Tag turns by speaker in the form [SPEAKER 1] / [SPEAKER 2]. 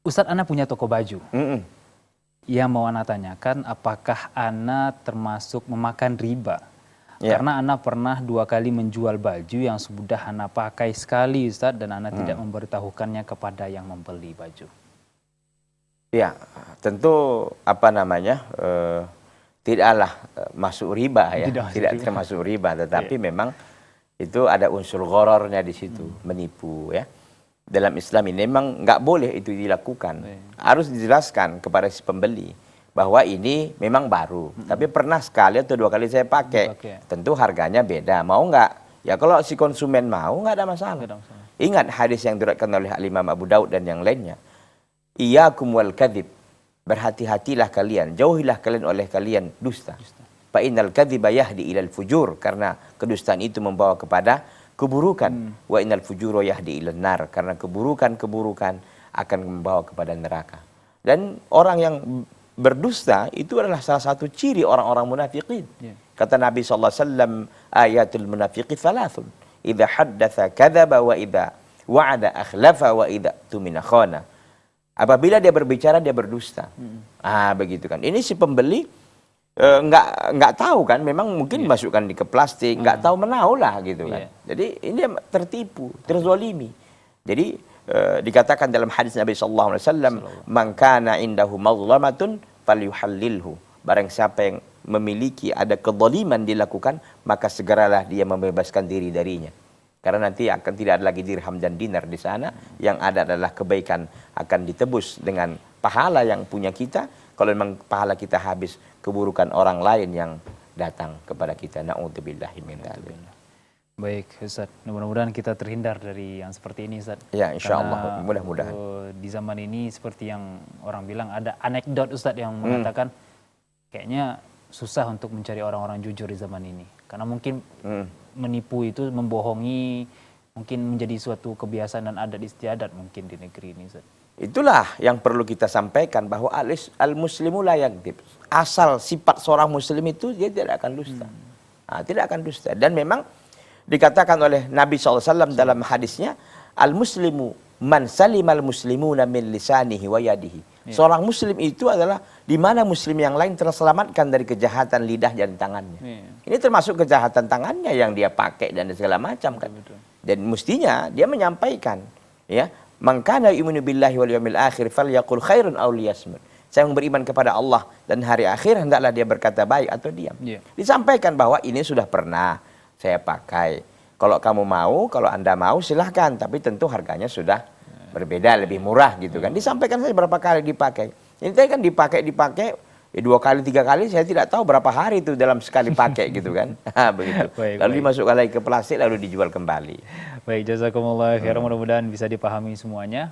[SPEAKER 1] Ustadz, Ana punya toko baju.
[SPEAKER 2] Mm-mm.
[SPEAKER 1] Yang mau Ana tanyakan, apakah Ana termasuk memakan riba?
[SPEAKER 2] Ya.
[SPEAKER 1] Karena Ana pernah 2 kali menjual baju yang sudah Ana pakai sekali, Ustadz, dan Ana tidak memberitahukannya kepada yang membeli baju.
[SPEAKER 2] Ya, tentu apa namanya tidaklah masuk riba ya, tidak termasuk riba, tetapi memang itu ada unsur ghorornya di situ, menipu ya. Dalam Islam ini memang nggak boleh itu dilakukan, harus dijelaskan kepada si pembeli bahwa ini memang baru, tapi pernah sekali atau 2 kali saya pakai, tentu harganya beda, mau nggak? Ya kalau si konsumen mau nggak ada masalah. Ingat hadis yang diriwayatkan oleh Imam Abu Daud dan yang lainnya. Iyyakum wal kadzib. Berhati-hatilah kalian, jauhilah kalian oleh kalian dusta. Fa innal kadziba yahdi ilal fujur, karena kedustaan itu membawa kepada keburukan. Wa innal fujura yahdi ilan nar, karena keburukan-keburukan akan membawa kepada neraka. Dan orang yang berdusta itu adalah salah satu ciri orang-orang munafikin. Kata Nabi SAW, ayatul munafiqi thalathun. Idza haddatsa kadzaba wa idza wa'ada akhlafa wa idza tumina khana. Apabila dia berbicara dia berdusta. Begitu kan. Ini si pembeli nggak tahu kan, memang mungkin masukkan di ke plastik, nggak tahu menahu lah gitu kan. Jadi ini tertipu, terzolimi. Jadi dikatakan dalam hadis Nabi SAW, man kana indahu mazlamatun falyuhallilhu. Barang siapa yang memiliki ada kezaliman dilakukan, maka segeralah dia membebaskan diri darinya. Karena nanti akan tidak ada lagi dirham dan dinar di sana, yang ada adalah kebaikan akan ditebus dengan pahala yang punya kita. Kalau memang pahala kita habis, keburukan orang lain yang datang kepada kita. Na'udzubillahi min dzalik.
[SPEAKER 1] Baik, Ustaz. Mudah-mudahan kita terhindar dari yang seperti ini, Ustaz.
[SPEAKER 2] Ya, insya Allah. Mudah-mudahan.
[SPEAKER 1] Di zaman ini seperti yang orang bilang, ada anekdot, Ustaz, yang mengatakan kayaknya susah untuk mencari orang-orang jujur di zaman ini. Karena mungkin menipu itu, membohongi, mungkin menjadi suatu kebiasaan dan adat istiadat mungkin di negeri ini, Ustaz.
[SPEAKER 2] Itulah yang perlu kita sampaikan, bahwa al-muslimu la yakdzib. Asal sifat seorang muslim itu dia tidak akan dusta. Tidak akan dusta. Dan memang dikatakan oleh Nabi SAW dalam hadisnya, al-muslimu man salimal muslimuna min lisanihi wa yadihi. Seorang muslim itu adalah di mana muslim yang lain terselamatkan dari kejahatan lidah dan tangannya. Ini termasuk kejahatan tangannya yang dia pakai dan segala macam kan. Dan mestinya dia menyampaikan, ya, man kana yu'minu billahi wal yawmil akhir falyaqul khairun aw liyasmut. Saya yang beriman kepada Allah dan hari akhir, hendaklah dia berkata baik atau diam. Disampaikan bahwa ini sudah pernah saya pakai. Kalau kamu mau, kalau Anda mau silahkan, tapi tentu harganya sudah berbeda, lebih murah gitu kan. Disampaikan saya berapa kali dipakai. Ini tadi kan dipakai 2 kali 3 kali, saya tidak tahu berapa hari itu dalam sekali pakai gitu kan. Begitu. Lalu dimasukkan lagi ke plastik, lalu dijual kembali.
[SPEAKER 1] Baik, jazakumullah khairan, mudah-mudahan bisa dipahami semuanya.